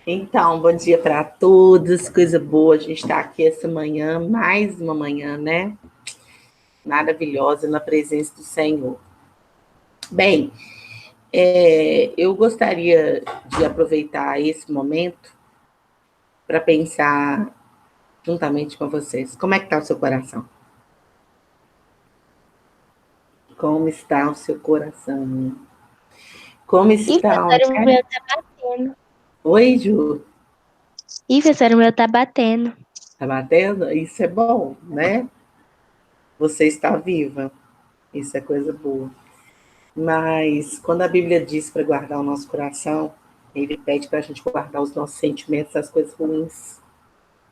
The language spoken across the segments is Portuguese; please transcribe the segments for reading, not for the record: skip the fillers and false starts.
Então, bom dia para todos, coisa boa. A gente está aqui essa manhã, mais uma manhã, né? Maravilhosa na presença do Senhor. Bem, eu gostaria de aproveitar esse momento para pensar juntamente com vocês. Como é que está o seu coração? Como está o seu coração? Como Ih, está, professor, o né? meu tá batendo. Oi, Ju. Ih, professor, o meu tá batendo. Tá batendo? Isso é bom, né? Você está viva. Isso é coisa boa. Mas quando a Bíblia diz para guardar o nosso coração, ele pede para a gente guardar os nossos sentimentos, as coisas ruins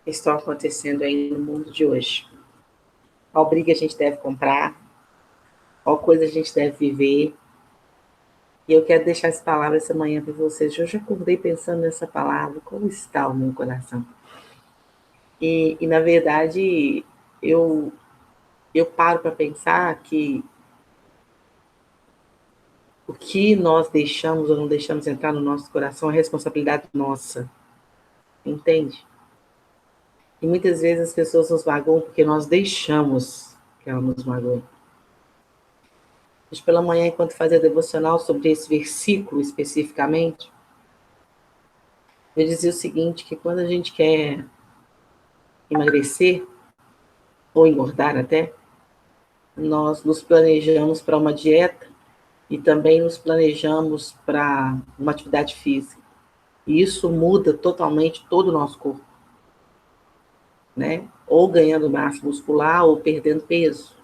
que estão acontecendo aí no mundo de hoje. Qual briga a gente deve comprar, qual coisa a gente deve viver. E eu quero deixar essa palavra essa manhã para vocês. Eu já acordei pensando nessa palavra, como está o meu coração? E na verdade, eu, eu paro para pensar que o que nós deixamos ou não deixamos entrar no nosso coração é responsabilidade nossa, entende? E muitas vezes as pessoas nos magoam porque nós deixamos que ela nos magoe. Hoje pela manhã, enquanto fazia devocional sobre esse versículo especificamente, eu dizia o seguinte, que quando a gente quer emagrecer, ou engordar até, nós nos planejamos para uma dieta e também nos planejamos para uma atividade física. E isso muda totalmente todo o nosso corpo, né? Ou ganhando massa muscular ou perdendo peso.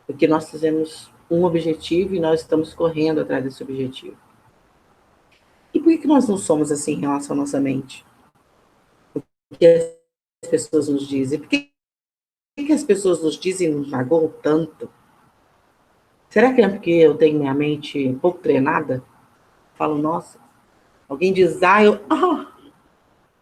Porque nós fizemos um objetivo e nós estamos correndo atrás desse objetivo. E por que nós não somos assim em relação à nossa mente? O que as pessoas nos dizem? Por que as pessoas nos dizem e nos magoam tanto? Será que é porque eu tenho minha mente um pouco treinada? Falo, nossa, alguém diz,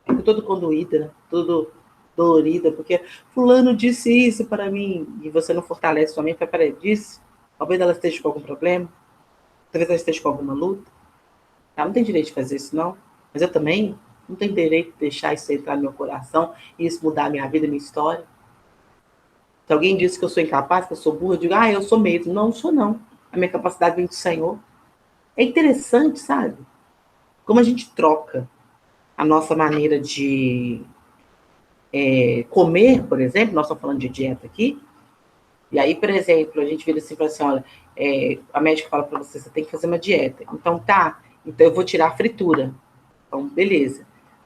fico todo condoída, né? Todo dolorida, porque fulano disse isso para mim, e você não fortalece sua mente, peraí, disse? Talvez ela esteja com algum problema, talvez ela esteja com alguma luta. Ela não tem direito de fazer isso, não. Mas eu também não tenho direito de deixar isso entrar no meu coração e isso mudar a minha vida, a minha história. Se alguém diz que eu sou incapaz, que eu sou burra, eu digo, eu sou mesmo. Não, não sou não. A minha capacidade vem do Senhor. É interessante, sabe? Como a gente troca a nossa maneira de comer, por exemplo, nós estamos falando de dieta aqui, e aí, por exemplo, a gente vira assim e fala assim, olha, a médica fala para você, você tem que fazer uma dieta. Então, tá, então eu vou tirar a fritura. Então, beleza.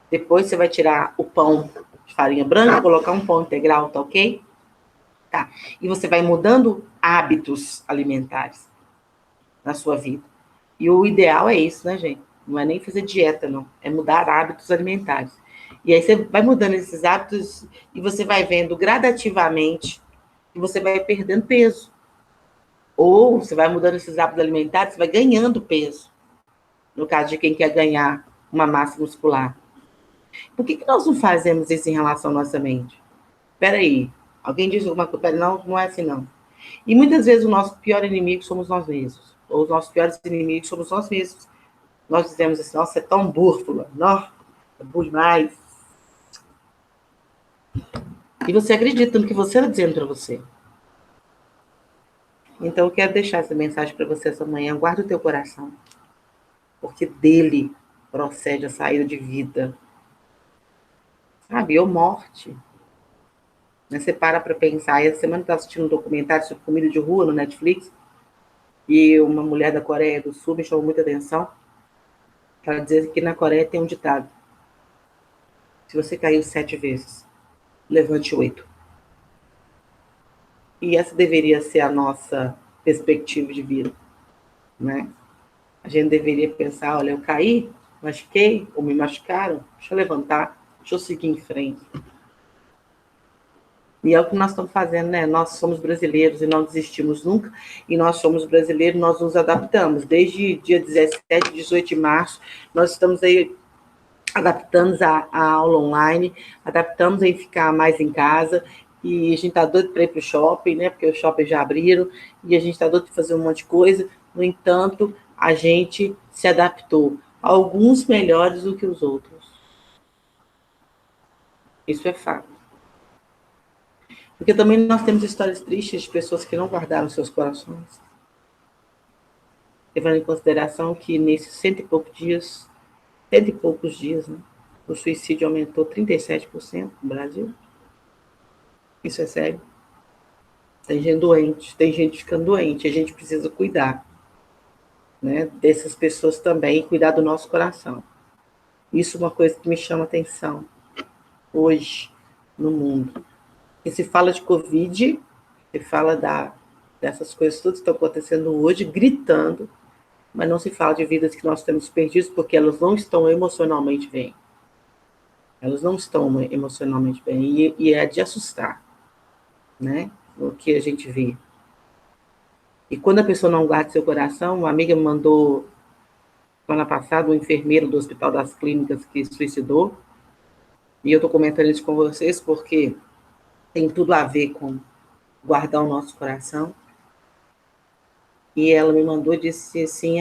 Depois você vai tirar o pão de farinha branca, colocar um pão integral, tá ok? Tá. E você vai mudando hábitos alimentares na sua vida. E o ideal é isso, né, gente? Não é nem fazer dieta, não. É mudar hábitos alimentares. E aí você vai mudando esses hábitos e você vai vendo gradativamente que você vai perdendo peso. Ou você vai mudando esses hábitos alimentares, você vai ganhando peso. No caso de quem quer ganhar uma massa muscular. Por que nós não fazemos isso em relação à nossa mente? Peraí, alguém diz alguma coisa? Pera, não, não é assim não. E muitas vezes o nosso pior inimigo somos nós mesmos. Ou os nossos piores inimigos somos nós mesmos. Nós dizemos assim, nossa, é tão burro, fulano. Nossa, é burro demais. E você acredita no que você está dizendo para você. Então eu quero deixar essa mensagem para você essa manhã. Guarda o teu coração. Porque dele procede a saída de vida. Sabe? Ou morte. Né? Você para pensar. Essa semana eu estava assistindo um documentário sobre comida de rua no Netflix. E uma mulher da Coreia do Sul me chamou muita atenção. Ela dizia que na Coreia tem um ditado: se você caiu 7 vezes, levante 8. E essa deveria ser a nossa perspectiva de vida, né? A gente deveria pensar, olha, eu caí, machuquei, ou me machucaram, deixa eu levantar, deixa eu seguir em frente. E é o que nós estamos fazendo, né? Nós somos brasileiros e não desistimos nunca. E nós somos brasileiros, nós nos adaptamos. Desde dia 17, 18 de março, nós estamos aí adaptamos a aula online, adaptamos em ficar mais em casa, e a gente está doido para ir para o shopping, né? Porque os shoppings já abriram, e a gente está doido para fazer um monte de coisa. No entanto, a gente se adaptou. Alguns melhores do que os outros. Isso é fato. Porque também nós temos histórias tristes de pessoas que não guardaram seus corações. Levando em consideração que nesses cento e poucos dias, né, o suicídio aumentou 37% no Brasil. Isso é sério. Tem gente doente, tem gente ficando doente, a gente precisa cuidar, né, dessas pessoas também e cuidar do nosso coração. Isso é uma coisa que me chama atenção hoje no mundo. E se fala de Covid, se fala dessas coisas todas que estão acontecendo hoje, gritando, mas não se fala de vidas que nós temos perdidas porque elas não estão emocionalmente bem. Elas não estão emocionalmente bem. E é de assustar, né? O que a gente vê. E quando a pessoa não guarda seu coração, uma amiga me mandou, semana passada, um enfermeiro do Hospital das Clínicas que suicidou. E eu estou comentando isso com vocês porque tem tudo a ver com guardar o nosso coração. E ela me mandou e disse assim,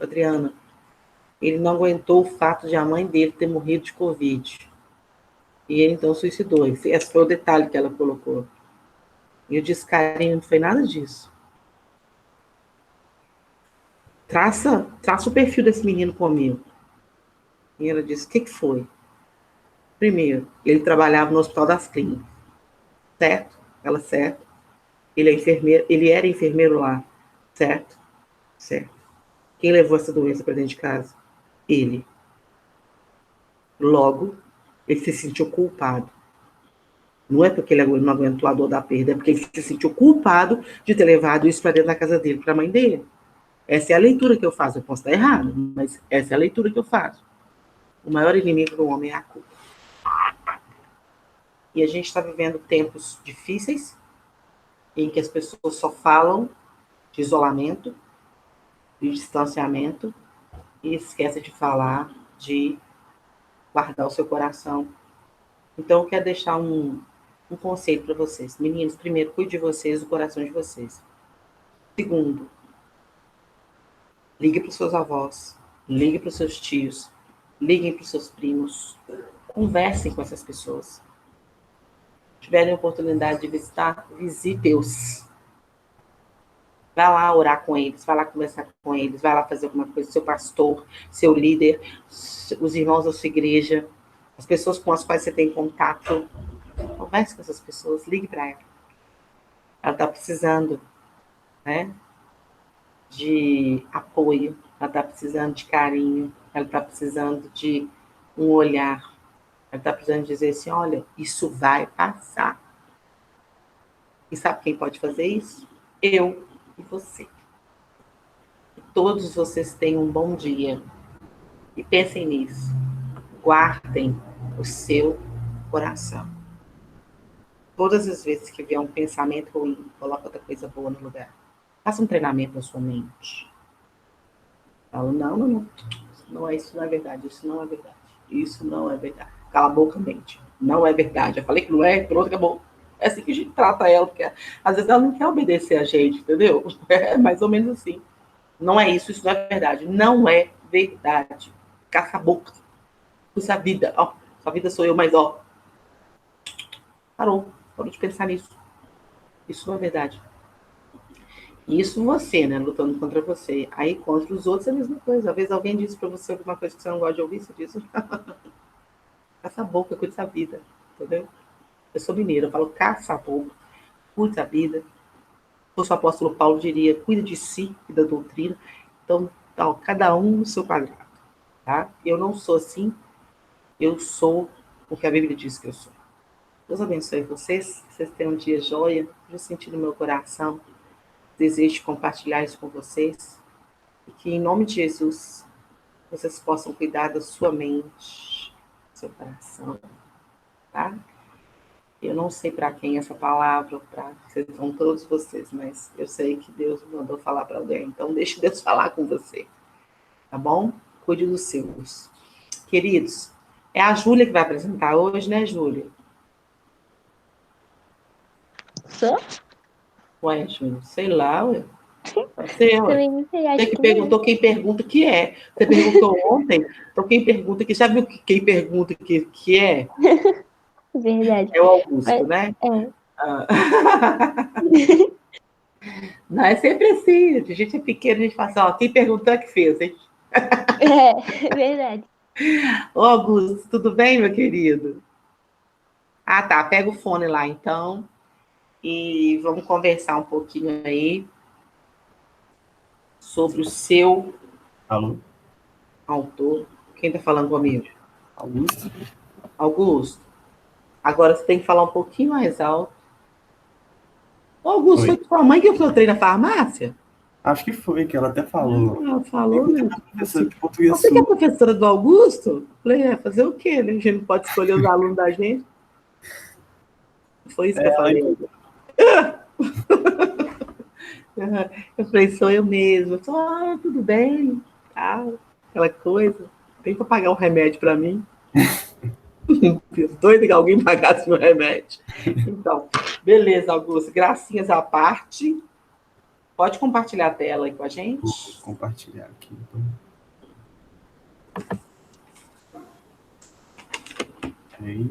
Adriana, ele não aguentou o fato de a mãe dele ter morrido de Covid. E ele então suicidou. Esse foi o detalhe que ela colocou. E eu disse, Karine, não foi nada disso. Traça o perfil desse menino comigo. E ela disse, o que foi? Primeiro, ele trabalhava no Hospital das Clínicas. Certo? Ela, certo. Ele é enfermeiro, ele era enfermeiro lá. Certo? Certo. Quem levou essa doença para dentro de casa? Ele. Logo, ele se sentiu culpado. Não é porque ele não aguentou a dor da perda, é porque ele se sentiu culpado de ter levado isso para dentro da casa dele, para a mãe dele. Essa é a leitura que eu faço. Eu posso estar errado, mas essa é a leitura que eu faço. O maior inimigo do homem é a culpa. E a gente está vivendo tempos difíceis, em que as pessoas só falam de isolamento, de distanciamento, e esquecem de falar de guardar o seu coração. Então, eu quero deixar um conceito para vocês. Meninos, primeiro, cuide de vocês, do coração de vocês. Segundo, ligue para os seus avós, ligue para os seus tios, liguem para os seus primos, conversem com essas pessoas. Se tiverem oportunidade de visitar, visite-os. Vai lá orar com eles, vai lá conversar com eles, vai lá fazer alguma coisa, seu pastor, seu líder, os irmãos da sua igreja, as pessoas com as quais você tem contato. Converse com essas pessoas, ligue para ela. Ela está precisando, né, de apoio, ela está precisando de carinho, ela está precisando de um olhar, ela está precisando dizer assim, olha, isso vai passar. E sabe quem pode fazer isso? Eu e você. Que todos vocês tenham um bom dia. E pensem nisso. Guardem o seu coração. Todas as vezes que vier um pensamento ruim, coloque outra coisa boa no lugar. Faça um treinamento na sua mente. Fala, não. Isso não é verdade, isso não é verdade. Isso não é verdade. Cala a boca, mente. Não é verdade. Eu falei que não é, pronto, acabou. É assim que a gente trata ela, porque às vezes ela não quer obedecer a gente, entendeu? É mais ou menos assim. Não é isso não é verdade. Não é verdade. Caça a boca. Puxa a vida. Ó, sua vida sou eu, mas ó. Parou de pensar nisso. Isso não é verdade. Isso você, né, lutando contra você. Aí contra os outros é a mesma coisa. Às vezes alguém diz pra você alguma coisa que você não gosta de ouvir, você diz, caça a boca, cuide da vida, entendeu? Eu sou mineira, eu falo caça a boca, cuide da vida. O apóstolo Paulo diria, cuida de si e da doutrina. Então, cada um no seu quadrado, tá? Eu não sou assim, eu sou o que a Bíblia diz que eu sou. Deus abençoe vocês, que vocês tenham um dia joia. Eu senti no meu coração, desejo compartilhar isso com vocês. E que, em nome de Jesus, vocês possam cuidar da sua mente, do seu coração, tá? Eu não sei para quem essa palavra, para são todos vocês, mas eu sei que Deus me mandou falar para alguém. Então, deixe Deus falar com você, tá bom? Cuide dos seus. Queridos, é a Júlia que vai apresentar hoje, né, Júlia? Sou? Ué, Júlia, sei lá, ué. Você, ué. Também não sei, Você acho que que não. perguntou, quem pergunta que é. Você perguntou ontem, então quem pergunta que. Já viu que quem pergunta que é? Verdade. É o Augusto, Mas, né? é. Ah. Não, é sempre assim. A gente é pequeno, a gente fala assim, ó, quem perguntou é que fez, hein? É, verdade. Ô, Augusto, tudo bem, meu querido? Ah, tá. Pega o fone lá, então, e vamos conversar um pouquinho aí sobre o seu Alô, autor. Quem tá falando comigo? Augusto? Augusto. Agora você tem que falar um pouquinho mais alto. Ô, Augusto, foi Oi. tua mãe que eu encontrei na farmácia? Acho que foi, que ela até falou. Ah, falou, Encontrei né? a professora Assim, de português você que é sul. professora do Augusto? Falei, fazer o quê, né? A gente não pode escolher os alunos da gente. Foi isso que eu Ela falei. encontrou. Eu falei, sou eu mesma. Só, tudo bem, tá? Aquela coisa. Tem para pagar um remédio para mim. Doido que alguém pagasse meu remédio. Então, beleza, Augusto. Gracinhas à parte. Pode compartilhar a tela aí com a Vou gente. compartilhar aqui. Então. Aí.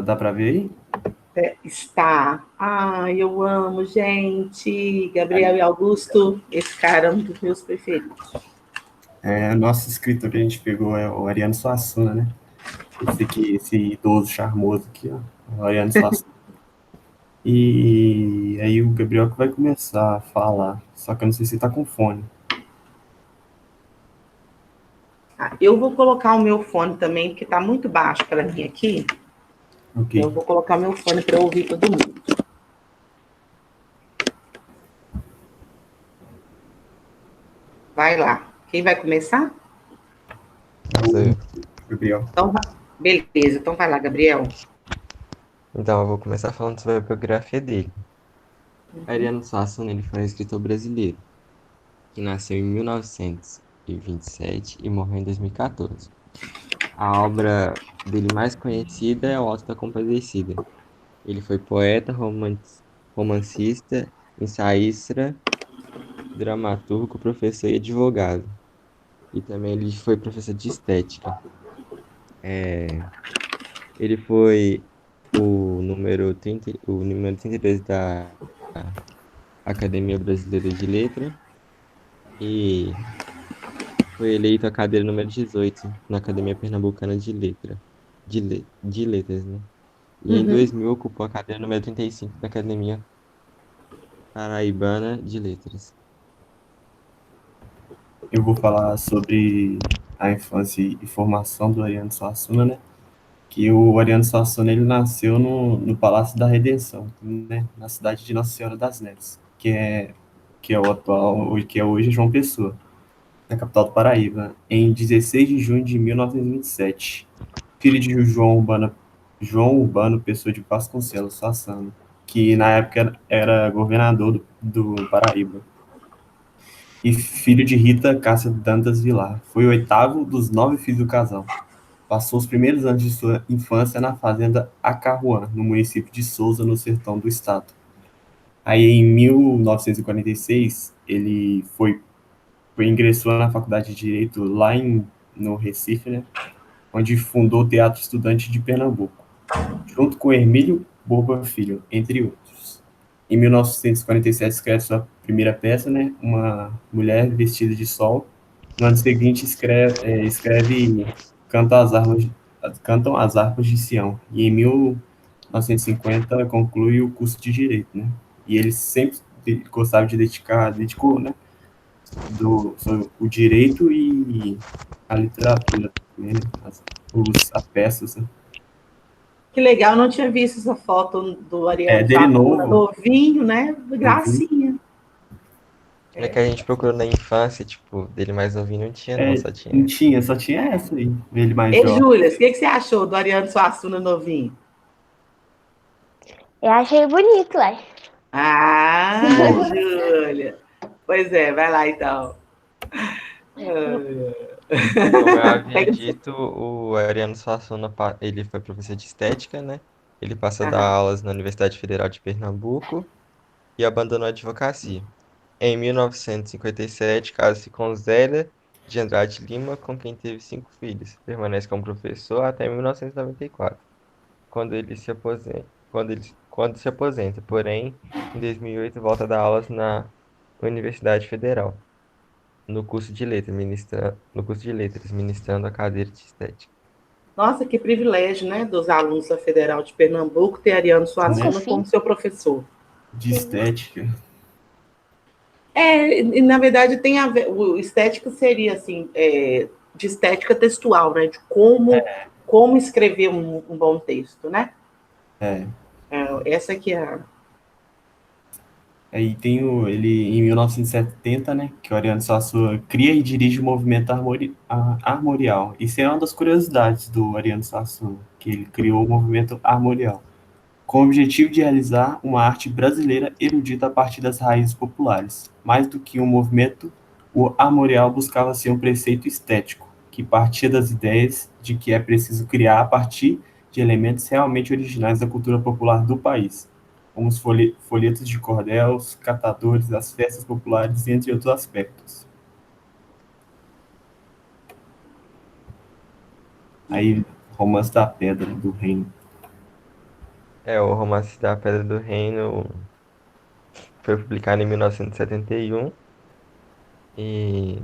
Dá pra ver aí? Está. Ai, eu amo, gente. Gabriel Aí. e Augusto, esse cara é um dos meus preferidos. Nosso escritor que a gente pegou é o Ariano Suassuna, né? Esse aqui, esse idoso charmoso aqui, ó. O Ariano Suassuna. E aí o Gabriel que vai começar a falar. Só que eu não sei se ele tá com fone. Eu vou colocar o meu fone também, porque está muito baixo para mim aqui. Ok. Então, eu vou colocar meu fone para ouvir todo mundo. Vai lá. Quem vai começar? É o Gabriel. Então, beleza. Então, vai lá, Gabriel. Então, eu vou começar falando sobre a biografia dele. Ariano Suassuna, ele foi um escritor brasileiro, que nasceu em 1927 e morreu em 2014. A obra dele mais conhecida é o Auto da Compadecida. Ele foi poeta, romancista, ensaísta, dramaturgo, professor e advogado. E também ele foi professor de estética. Ele foi o número 33 da Academia Brasileira de Letras e foi eleito a cadeira número 18 na Academia Pernambucana de Letras, né? E em Uhum. 2000 ocupou a cadeira número 35 da Academia Paraibana de Letras. Eu vou falar sobre a infância e formação do Ariano Suassuna, né? Que o Ariano Suassuna, ele nasceu no Palácio da Redenção, né? Na cidade de Nossa Senhora das Neves, que é o atual, que é hoje João Pessoa, na capital do Paraíba, em 16 de junho de 1927. Filho de João Urbano Pessoa de Vasconcelos Suassuna, que na época era governador do Paraíba. E filho de Rita Cássia Dantas Vilar. Foi o oitavo dos 9 filhos do casal. Passou os primeiros anos de sua infância na fazenda Acarruã, no município de Souza, no sertão do estado. Aí, em 1946, ele ingressou na Faculdade de Direito lá no Recife, né, onde fundou o Teatro Estudante de Pernambuco, junto com Hermílio Borba Filho, entre outros. Em 1947, escreve sua primeira peça, né, Uma Mulher Vestida de Sol. No ano seguinte, escreve Cantam as Harpas de Sião. E em 1950, conclui o curso de Direito, né? E ele sempre gostava de dedicou, né, sobre o direito e a literatura, né, as peças, né? Que legal, não tinha visto essa foto do Ariano Dele Suassuna, novo, novinho, né? novinho. Gracinha. É que a gente procurou na infância, tipo, dele mais novinho não tinha não, só Não tinha. tinha, só tinha essa aí, ele mais E, jovem. Júlia, o que você achou do Ariano Suassuna novinho? Eu achei bonito, ué. Ah, Júlia. Pois é, vai lá então. Como eu havia Pega. dito, o Ariano Suassuna, ele foi professor de estética, né? Ele passou a dar Aham. aulas na Universidade Federal de Pernambuco e abandonou a advocacia. Em 1957, casa-se com Zélia de Andrade Lima, com quem teve 5 filhos. Permanece como professor até 1994, quando se aposenta. Porém, em 2008, volta a dar aulas na Universidade Federal, no curso de letras, ministrando a cadeira de estética. Nossa, que privilégio, né, dos alunos da Federal de Pernambuco ter Ariano Né? Suassuna como Sim. seu professor. De estética. E, na verdade, tem a ver, o estética seria assim, de estética textual, né, de como escrever um bom texto, né? É. Essa que é a... Aí tem ele em 1970, né, que o Ariano Suassuna cria e dirige o movimento armorial. Isso é uma das curiosidades do Ariano Suassuna, que ele criou o movimento armorial, com o objetivo de realizar uma arte brasileira erudita a partir das raízes populares. Mais do que um movimento, o armorial buscava ser um preceito estético, que partia das ideias de que é preciso criar a partir de elementos realmente originais da cultura popular do país, como os folhetos de cordel, os catadores, as festas populares, entre outros aspectos. Aí, Romance da Pedra, do Reino. O Romance da Pedra do Reino foi publicado em 1971 e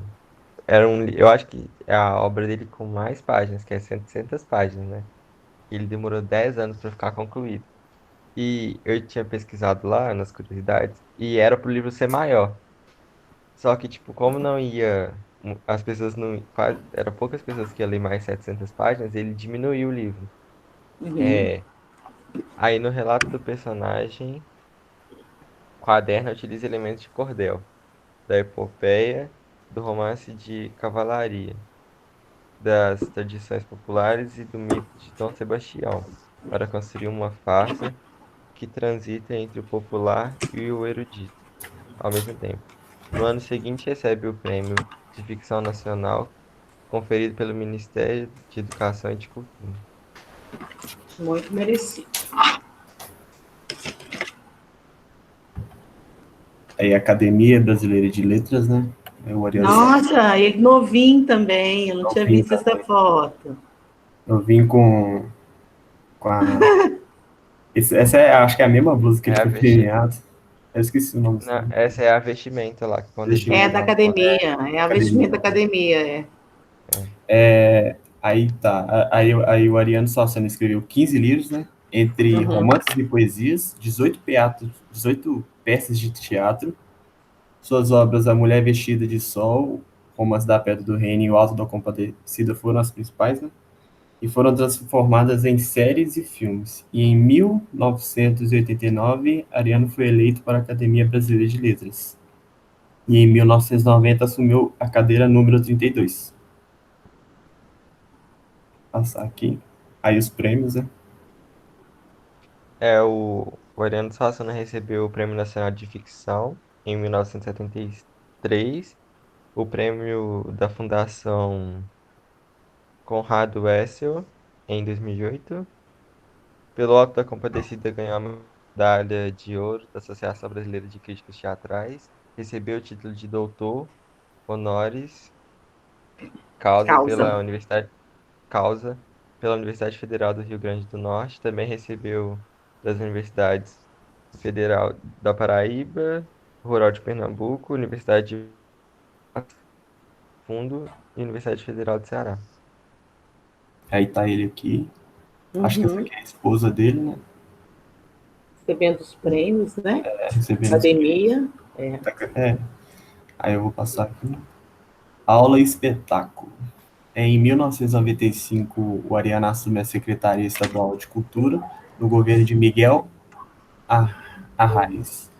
eu acho que é a obra dele com mais páginas, que é 700 páginas, né? Ele demorou 10 anos para ficar concluído. E eu tinha pesquisado lá nas curiosidades e era pro livro ser maior. Só que, tipo, como não ia. As pessoas não. Era poucas pessoas que iam ler mais 700 páginas, ele diminuiu o livro. Uhum. É, aí no relato do personagem, Quaderno utiliza elementos de cordel, da epopeia, do romance de cavalaria, das tradições populares e do mito de Dom Sebastião, para construir uma farsa que transita entre o popular e o erudito, ao mesmo tempo. No ano seguinte, recebe o Prêmio de Ficção Nacional, conferido pelo Ministério de Educação e de Cultura. Muito merecido. Aí, a Academia Brasileira de Letras, né? É o Ariano Nossa, ele novinho também, eu não tinha Suassuna visto essa também. foto. Eu vim com a. Essa é, acho que é a mesma blusa que É ele a foi vesti... premiado. Eu esqueci o nome Não, dele. essa é a vestimenta lá, que quando ele É da Vestimenta. usa. academia, é a vestimenta da Academia. academia, é. Aí tá. Aí o Ariano Suassuna escreveu 15 livros, né? Entre Uhum. romances e poesias, 18 peças de teatro. Suas obras A Mulher Vestida de Sol, Romance da Pedra do Reino e O Alto da Compadecida foram as principais, né? E foram transformadas em séries e filmes. E em 1989, Ariano foi eleito para a Academia Brasileira de Letras. E em 1990 assumiu a cadeira número 32. Passar aqui. Aí os prêmios, né? O Ariano Suassuna recebeu o Prêmio Nacional de Ficção em 1973, o prêmio da Fundação Conrado Wessel em 2008. Pelo Alto da Compadecida ganhou a medalha de ouro da Associação Brasileira de Críticos Teatrais, recebeu o título de doutor honoris causa Causa. pela Causa pela Universidade Federal do Rio Grande do Norte, também recebeu das Universidades Federal da Paraíba, Rural de Pernambuco, Universidade de Fundo e Universidade Federal do Ceará. Aí tá ele aqui. Acho que essa Uhum. aqui é a esposa dele, né? Recebendo os prêmios, né? Recebendo os prêmios. Academia. É. É. Aí eu vou passar aqui. Aula e espetáculo. Em 1995, o Ariano assume a Secretaria Estadual de Cultura no governo de Miguel Arraes.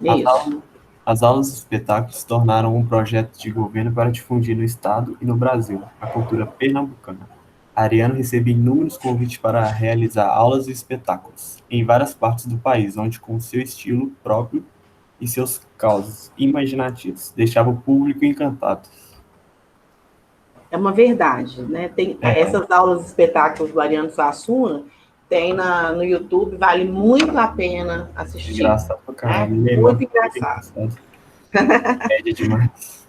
As Isso. aulas, as aulas e espetáculos se tornaram um projeto de governo para difundir no Estado e no Brasil a cultura pernambucana. Ariano recebia inúmeros convites para realizar aulas e espetáculos em várias partes do país, onde, com seu estilo próprio e seus causos imaginativos, deixava o público encantado. É uma verdade, né? Tem essas aulas, espetáculos do Ariano Suassuna, tem no YouTube, vale muito a pena assistir. Engraçado pra caramba. Né? Muito engraçado. Média demais.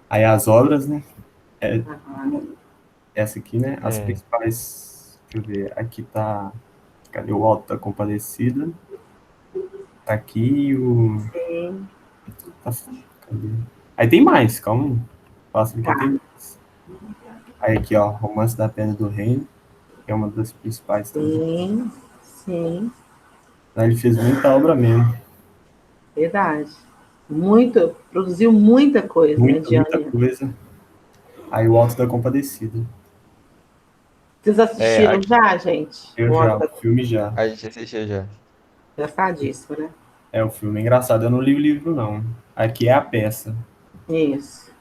Aí as obras, né? Essa aqui, né? As principais. Deixa eu ver. Aqui tá. Cadê o Alto da Compadecida? Tá aqui o. Sim. Tá, cadê? Aí tem mais, calma aí. Passa porque tem mais. Aí aqui, ó, Romance da Pedra do Reino, que é uma das principais também. Sim. Aí ele fez muita obra mesmo. Verdade. Produziu muita coisa, Muita coisa. Aí o Alto da Compadecida. Vocês assistiram já, gente? Eu já, o filme já. A gente assistiu já. Engraçadíssimo, né? O filme é engraçado. Eu não li o livro, não. Aqui é a peça. Isso.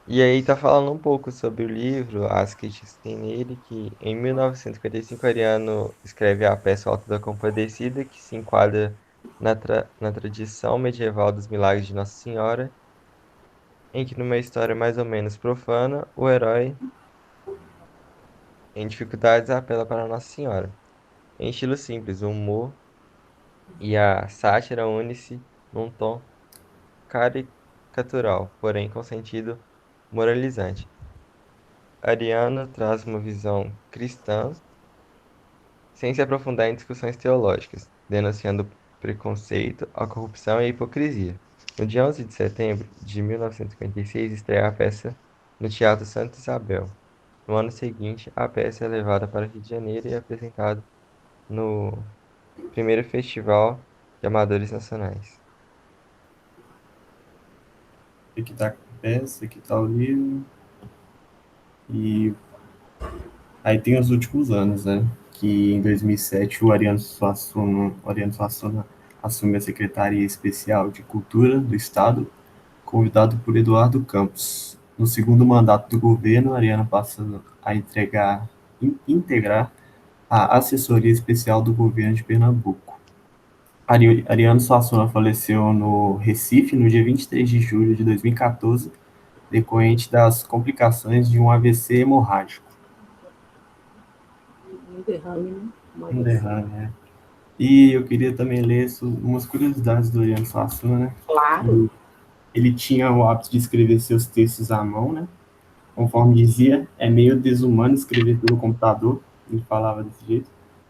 E aí tá falando um pouco sobre o livro, as críticas que tem nele, que em 1955 Ariano escreve a peça Alto da Compadecida, que se enquadra na tradição medieval dos milagres de Nossa Senhora, em que numa história mais ou menos profana, o herói em dificuldades apela para Nossa Senhora. Em estilo simples, o humor e a sátira unem-se num tom caricatural, porém com sentido moralizante. Ariano traz uma visão cristã, sem se aprofundar em discussões teológicas, denunciando preconceito, a corrupção e a hipocrisia. No dia 11 de setembro de 1956, estreia a peça no Teatro Santa Isabel. No ano seguinte, a peça é levada para Rio de Janeiro e é apresentada no primeiro Festival de Amadores Nacionais. Aqui tá a peça, aqui tá o livro. E aí tem os últimos anos, né? Que em 2007 o Ariano Suassuna assume a Secretaria Especial de Cultura do Estado, convidado por Eduardo Campos. No segundo mandato do governo, Ariano passa a integrar a Assessoria Especial do Governo de Pernambuco. Ariano Suassuna faleceu no Recife no dia 23 de julho de 2014, decorrente das complicações de um AVC hemorrágico. Um derrame, né? E eu queria também ler umas curiosidades do Ariano Suassuna, né? Claro. Ele tinha o hábito de escrever seus textos à mão, né? Conforme dizia, é meio desumano escrever pelo computador. Ele falava desse jeito.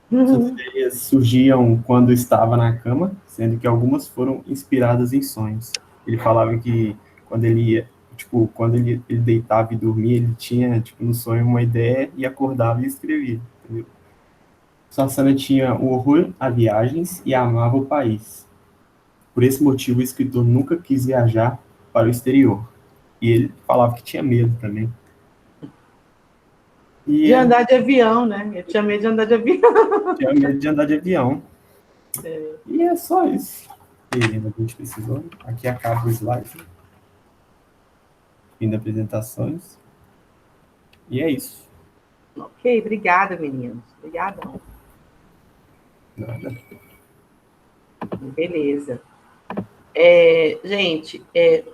Suas ideias surgiam quando estava na cama, sendo que algumas foram inspiradas em sonhos. Ele falava que quando ele deitava e dormia, ele tinha, no sonho uma ideia e acordava e escrevia, entendeu? Suassuna tinha o horror a viagens e amava o país. Por esse motivo, o escritor nunca quis viajar para o exterior. E ele falava que tinha medo também. De andar de avião, né? Eu tinha medo de andar de avião. Tinha medo de andar de avião. E é só isso. E ainda a gente precisou. Aqui acaba o slide. Fim das apresentações. E é isso. Ok, obrigada, meninos. Obrigadão. Nada. Beleza. Gente,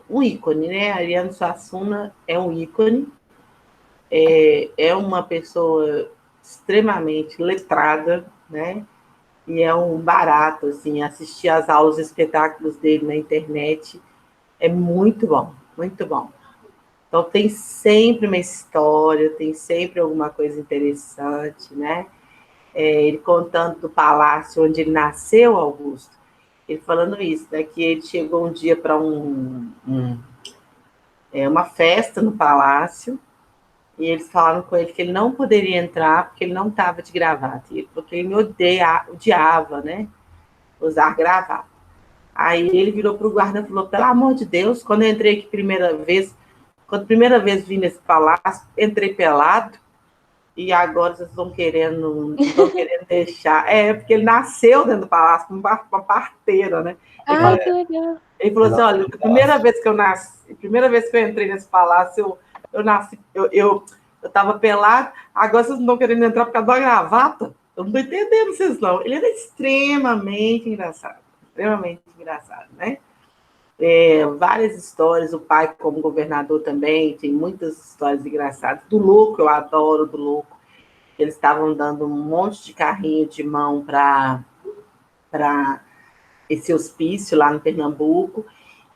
um ícone, né? Ariano Suassuna é um ícone. É uma pessoa extremamente letrada, né? E é um barato, assim, assistir às aulas e espetáculos dele na internet. É muito bom, muito bom. Então, tem sempre uma história, tem sempre alguma coisa interessante, né? Ele contando do palácio onde ele nasceu, Augusto, ele falando isso, né? Que ele chegou um dia para uma festa no palácio, e eles falaram com ele que ele não poderia entrar porque ele não estava de gravata. E ele falou que ele odiava, né? Usar gravata. Aí ele virou para o guarda e falou: pelo amor de Deus, quando eu entrei aqui quando a primeira vez vim nesse palácio, entrei pelado, e agora vocês estão querendo deixar. Porque ele nasceu dentro do palácio, com uma parteira, né? Que legal. Ele falou assim: olha, a primeira vez que eu entrei nesse palácio, eu nasci, eu Eu tava pelado, agora vocês não estão querendo entrar por causa da gravata? Eu não tô entendendo vocês, não. Ele era extremamente engraçado, né? Várias histórias, o pai como governador também, tem muitas histórias engraçadas. Do Louco, eu adoro do Louco. Eles estavam dando um monte de carrinho de mão para esse hospício lá no Pernambuco,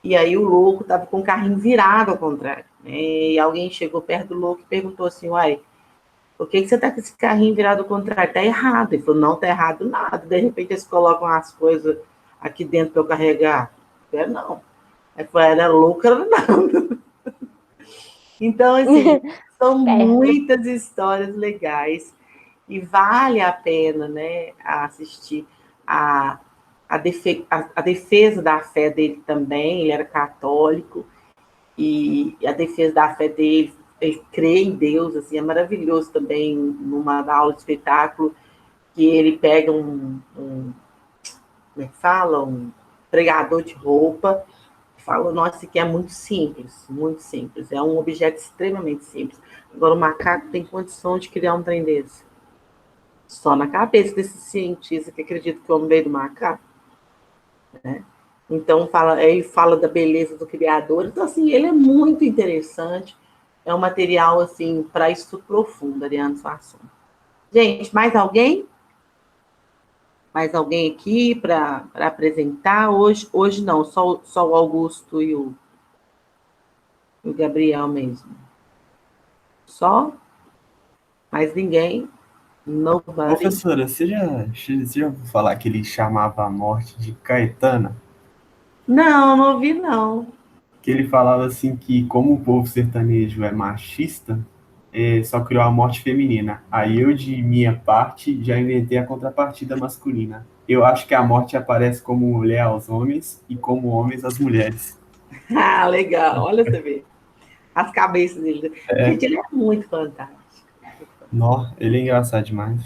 e aí o Louco estava com o carrinho virado ao contrário, né? E alguém chegou perto do Louco e perguntou assim, uai, por que você está com esse carrinho virado ao contrário? Está errado. Ele falou, não, está errado nada. De repente eles colocam as coisas aqui dentro para eu carregar. Eu falei, não. Aí falou, era louco, era não. Então, assim, são muitas histórias legais e vale a pena, né, assistir a defesa da fé dele também. Ele era católico e a defesa da fé dele, ele crê em Deus, assim, é maravilhoso também, numa aula de espetáculo, que ele pega como é que fala? Um pregador de roupa, e fala, nossa, isso aqui é muito simples, é um objeto extremamente simples. Agora, o macaco tem condição de criar um trem desse. Só na cabeça desse cientista que acredita que o homem veio do macaco, né? Então, ele fala da beleza do criador. Então, assim, ele é muito interessante. É um material, assim, para estudo profundo, Ariano Suassuna. Gente, mais alguém? Mais alguém aqui para apresentar? Hoje não, só o Augusto e o Gabriel mesmo. Só? Mais ninguém? Nobody? Professora, você já ouviu falar que ele chamava a morte de Caetana? Não ouvi, não. Que ele falava assim que como o povo sertanejo é machista, só criou a morte feminina. Aí eu, de minha parte, já inventei a contrapartida masculina. Eu acho que a morte aparece como mulher aos homens e como homens às mulheres. Ah, legal. Olha você ver. As cabeças dele. Gente, ele é muito fantástico. Nó, ele é engraçado demais.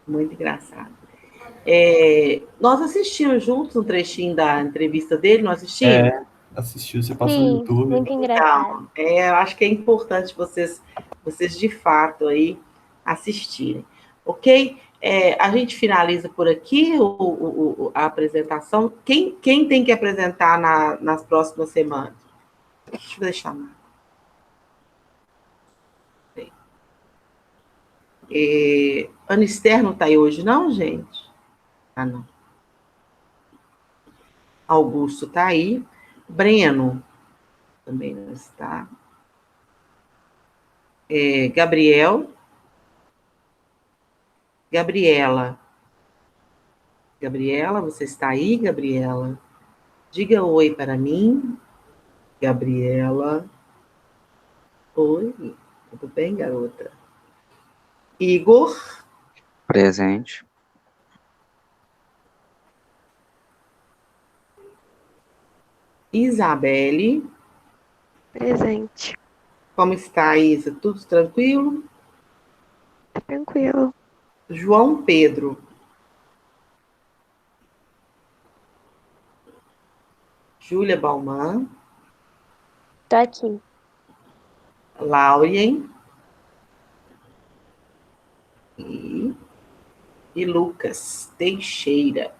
Muito engraçado. Nós assistimos juntos um trechinho da entrevista dele, não assistimos? Assistiu, você passou no Sim, YouTube. muito engraçado. Então, eu acho que é importante vocês de fato aí assistirem, ok? A gente finaliza por aqui a apresentação. Quem tem que apresentar nas próximas semanas? Deixa eu deixar. Ana Esther não está aí hoje, não, gente? Ah, não. Augusto está aí. Breno também não está. Gabriel. Gabriela, você está aí, Gabriela? Diga oi para mim, Gabriela. Oi, tudo bem, garota? Igor, Presente. Isabelle, Presente. como está, Isa? Tudo tranquilo? Tranquilo. João Pedro, Júlia Bauman, Tô aqui. Laurien e Lucas Teixeira.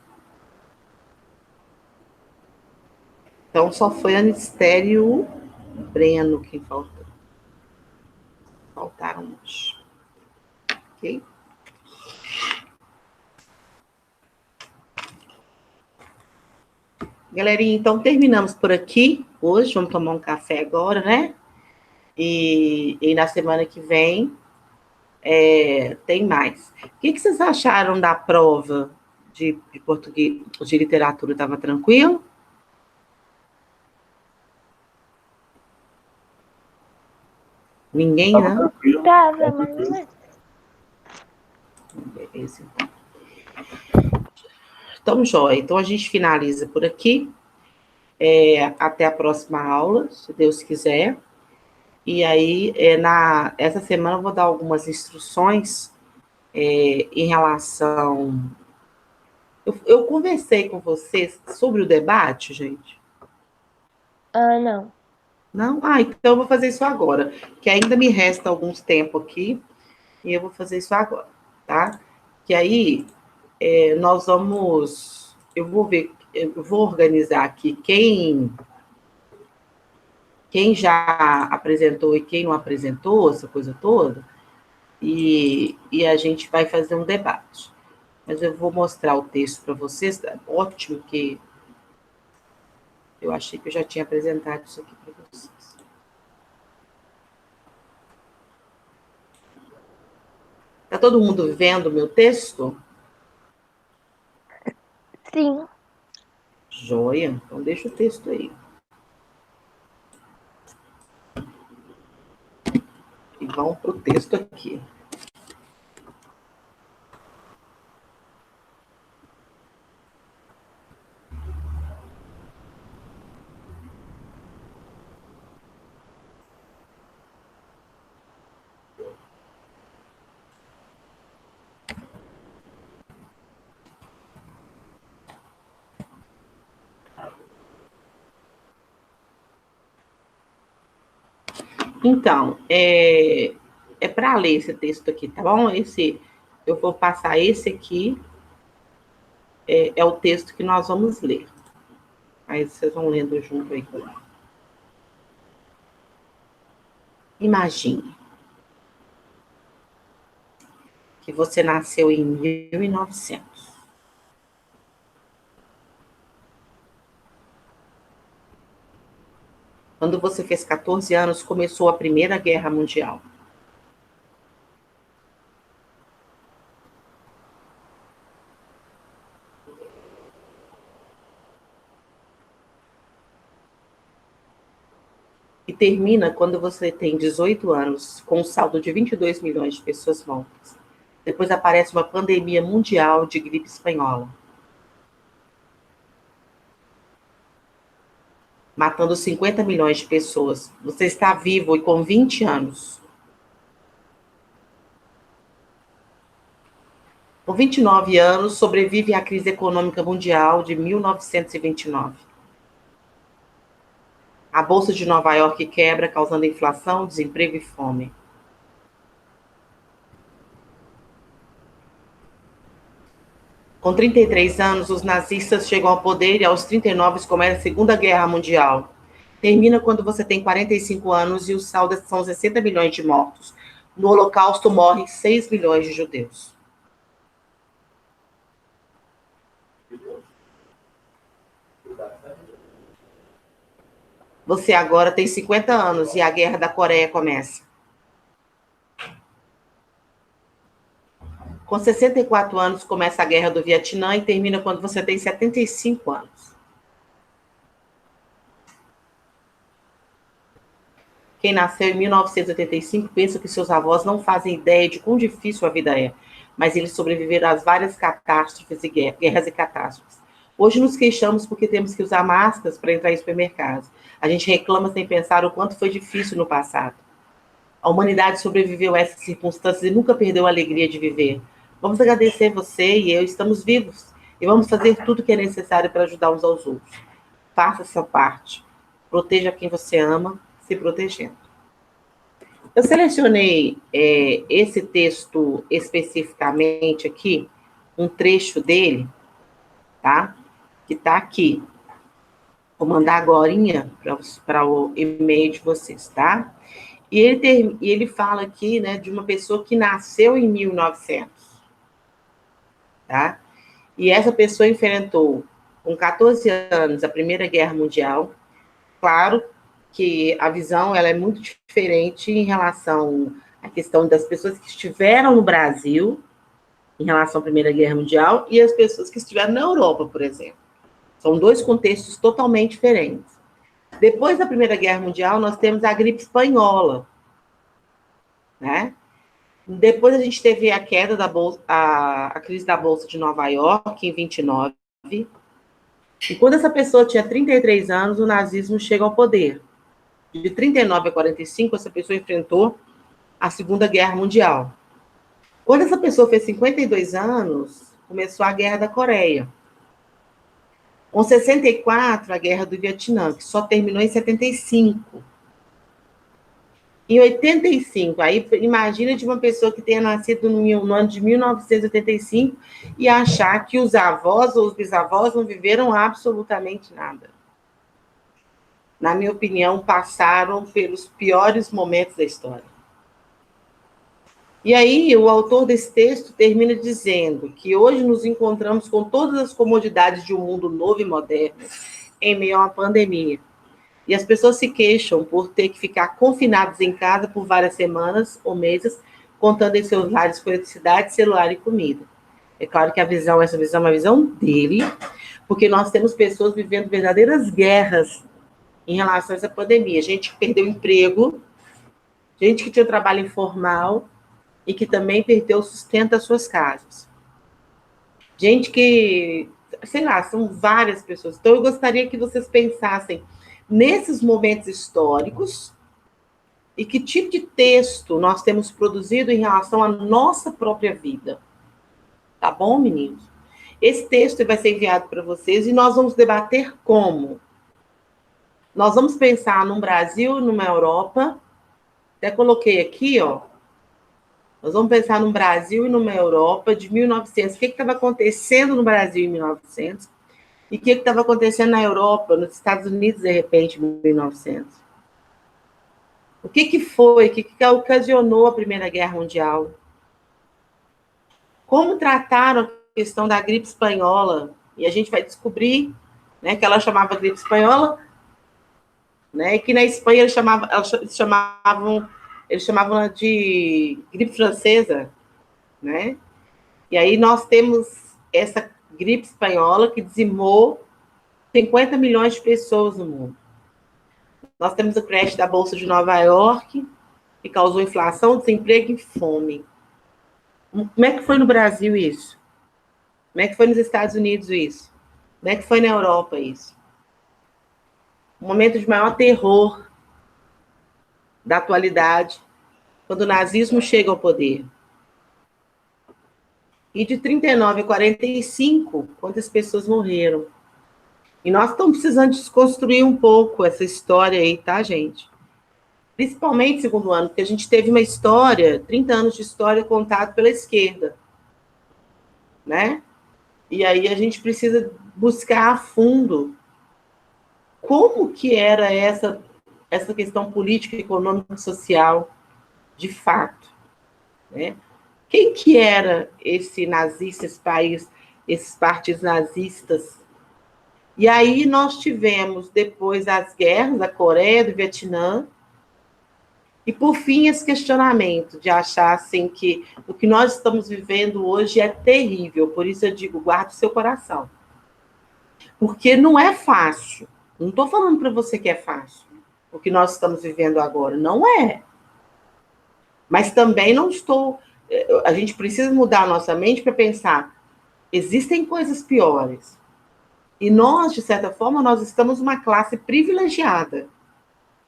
Então, só foi Anistério e o Breno que faltou. Faltaram uns. Ok? Galerinha, então terminamos por aqui hoje. Vamos tomar um café agora, né? E na semana que vem tem mais. O que vocês acharam da prova de português, de literatura? Estava tranquilo? Ninguém, né? Tranquilo. Tava, mas não é. Beleza, então. Então, joia. Então, a gente finaliza por aqui. Até a próxima aula, se Deus quiser. E aí, essa semana eu vou dar algumas instruções em relação... Eu conversei com vocês sobre o debate, gente? Ah, não. Não? Ah, então eu vou fazer isso agora, que ainda me resta alguns tempo aqui, e eu vou fazer isso agora, tá? Que aí nós vamos, eu vou ver, eu vou organizar aqui quem já apresentou e quem não apresentou, essa coisa toda, e a gente vai fazer um debate. Mas eu vou mostrar o texto para vocês. Ótimo que eu achei que eu já tinha apresentado isso aqui para vocês. Está todo mundo vendo o meu texto? Sim. Joia, então deixa o texto aí. E vão para o texto aqui. Então, para ler esse texto aqui, tá bom? Eu vou passar esse aqui, é o texto que nós vamos ler. Aí vocês vão lendo junto aí comigo. Imagine que você nasceu em 1900. Quando você fez 14 anos, começou a Primeira Guerra Mundial. E termina quando você tem 18 anos, com um saldo de 22 milhões de pessoas mortas. Depois aparece uma pandemia mundial de gripe espanhola, matando 50 milhões de pessoas. Você está vivo e com 20 anos. Com 29 anos, sobrevive à crise econômica mundial de 1929. A Bolsa de Nova York quebra, causando inflação, desemprego e fome. Com 33 anos, os nazistas chegam ao poder e aos 39 começa a Segunda Guerra Mundial. Termina quando você tem 45 anos e o saldo são 60 milhões de mortos. No Holocausto morrem 6 milhões de judeus. Você agora tem 50 anos e a Guerra da Coreia começa. Com 64 anos começa a Guerra do Vietnã e termina quando você tem 75 anos. Quem nasceu em 1985 pensa que seus avós não fazem ideia de quão difícil a vida é, mas eles sobreviveram às várias catástrofes e guerras e catástrofes. Hoje nos queixamos porque temos que usar máscaras para entrar em supermercados. A gente reclama sem pensar o quanto foi difícil no passado. A humanidade sobreviveu a essas circunstâncias e nunca perdeu a alegria de viver. Vamos agradecer você e eu, estamos vivos. E vamos fazer tudo o que é necessário para ajudar uns aos outros. Faça a sua parte. Proteja quem você ama, se protegendo. Eu selecionei esse texto especificamente aqui, um trecho dele, tá? Que está aqui. Vou mandar agorinha para o e-mail de vocês, tá? E ele fala aqui, né, de uma pessoa que nasceu em 1900, tá? E essa pessoa enfrentou, com 14 anos, a Primeira Guerra Mundial. Claro que a visão ela é muito diferente em relação à questão das pessoas que estiveram no Brasil, em relação à Primeira Guerra Mundial, e as pessoas que estiveram na Europa, por exemplo. São dois contextos totalmente diferentes. Depois da Primeira Guerra Mundial, nós temos a gripe espanhola, né? Depois a gente teve a queda da bolsa, a crise da Bolsa de Nova York, em 29. E quando essa pessoa tinha 33 anos, o nazismo chega ao poder. De 39 a 45, essa pessoa enfrentou a Segunda Guerra Mundial. Quando essa pessoa fez 52 anos, começou a Guerra da Coreia. Com 64, a Guerra do Vietnã, que só terminou em 75. Em 85, aí imagina de uma pessoa que tenha nascido no ano de 1985 e achar que os avós ou os bisavós não viveram absolutamente nada. Na minha opinião, passaram pelos piores momentos da história. E aí, o autor desse texto termina dizendo que hoje nos encontramos com todas as comodidades de um mundo novo e moderno, em meio a uma pandemia. E as pessoas se queixam por ter que ficar confinadas em casa por várias semanas ou meses, contando em seus lares com eletricidade, celular e comida. É claro que essa visão é uma visão dele, porque nós temos pessoas vivendo verdadeiras guerras em relação a essa pandemia. Gente que perdeu emprego, gente que tinha trabalho informal e que também perdeu o sustento das suas casas. Gente que, sei lá, são várias pessoas. Então, eu gostaria que vocês pensassem nesses momentos históricos e que tipo de texto nós temos produzido em relação à nossa própria vida. Tá bom, meninos? Esse texto vai ser enviado para vocês e nós vamos debater como. Nós vamos pensar num Brasil e numa Europa. Até coloquei aqui, ó. Nós vamos pensar num Brasil e numa Europa de 1900. O que estava acontecendo no Brasil em 1900? E o que estava acontecendo na Europa, nos Estados Unidos, de repente, em 1900? O que foi? O que ocasionou a Primeira Guerra Mundial? Como trataram a questão da gripe espanhola? E a gente vai descobrir, né, que ela chamava gripe espanhola, né, e que na Espanha eles chamavam de gripe francesa, né? E aí nós temos essa gripe espanhola que dizimou 50 milhões de pessoas no mundo. Nós temos o crash da Bolsa de Nova York, que causou inflação, desemprego e fome. Como é que foi no Brasil isso? Como é que foi nos Estados Unidos isso? Como é que foi na Europa isso? Um momento de maior terror da atualidade, quando o nazismo chega ao poder. E de 39 a 45, quantas pessoas morreram? E nós estamos precisando desconstruir um pouco essa história aí, tá, gente? Principalmente segundo ano, porque a gente teve uma história, 30 anos de história contada pela esquerda, né? E aí a gente precisa buscar a fundo como que era essa questão política, econômica e social, de fato, né? Quem que era esse nazista, esse país, esses partidos nazistas? E aí nós tivemos, depois, as guerras da Coreia, do Vietnã, e, por fim, esse questionamento de achar assim, que o que nós estamos vivendo hoje é terrível. Por isso eu digo, guarde o seu coração. Porque não é fácil. Não estou falando para você que é fácil o que nós estamos vivendo agora. Não é. Mas também não estou... A gente precisa mudar a nossa mente para pensar, existem coisas piores. E nós, de certa forma, nós estamos numa classe privilegiada.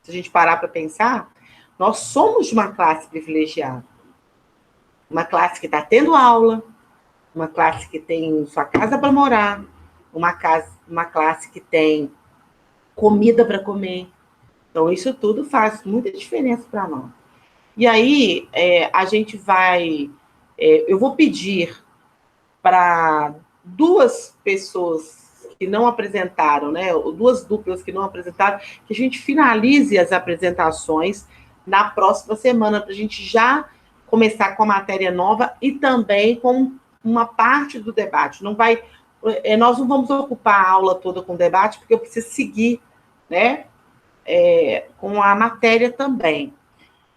Se a gente parar para pensar, nós somos de uma classe privilegiada. Uma classe que está tendo aula, uma classe que tem sua casa para morar, uma classe que tem comida para comer. Então, isso tudo faz muita diferença para nós. E aí, a gente vai... eu vou pedir para duas pessoas que não apresentaram, né, duas duplas que não apresentaram, que a gente finalize as apresentações na próxima semana, para a gente já começar com a matéria nova e também com uma parte do debate. Nós não vamos ocupar a aula toda com debate, porque eu preciso seguir, né, com a matéria também.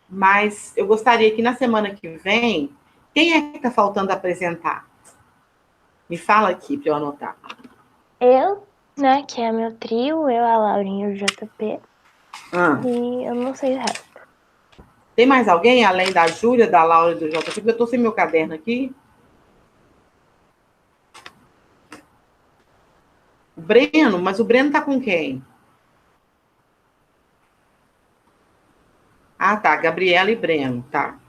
Mas eu gostaria que na semana que vem, quem é que está faltando apresentar? Me fala aqui para eu anotar. Eu, né, que é meu trio, eu, a Laurinha e o JP. E eu não sei o resto. Tem mais alguém, além da Júlia, da Laura e do JP? Porque eu estou sem meu caderno aqui. O Breno, mas o Breno está com quem? Ah, tá, Gabriela e Breno, tá.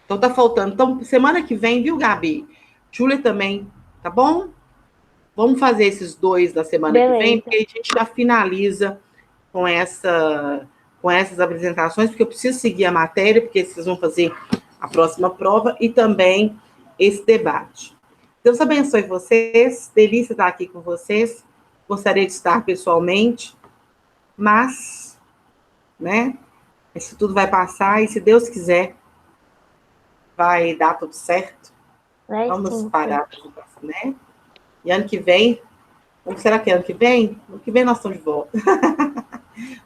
Então tá faltando. Então, semana que vem, viu, Gabi? Júlia também, tá bom? Vamos fazer esses dois na semana que vem, porque a gente já finaliza com essa com essas apresentações, porque eu preciso seguir a matéria, porque vocês vão fazer a próxima prova e também esse debate. Deus abençoe vocês, delícia estar aqui com vocês, gostaria de estar pessoalmente, mas, né, isso tudo vai passar e, se Deus quiser, vai dar tudo certo. Vamos parar, né? E ano que vem, será que é ano que vem? Ano que vem nós estamos de volta.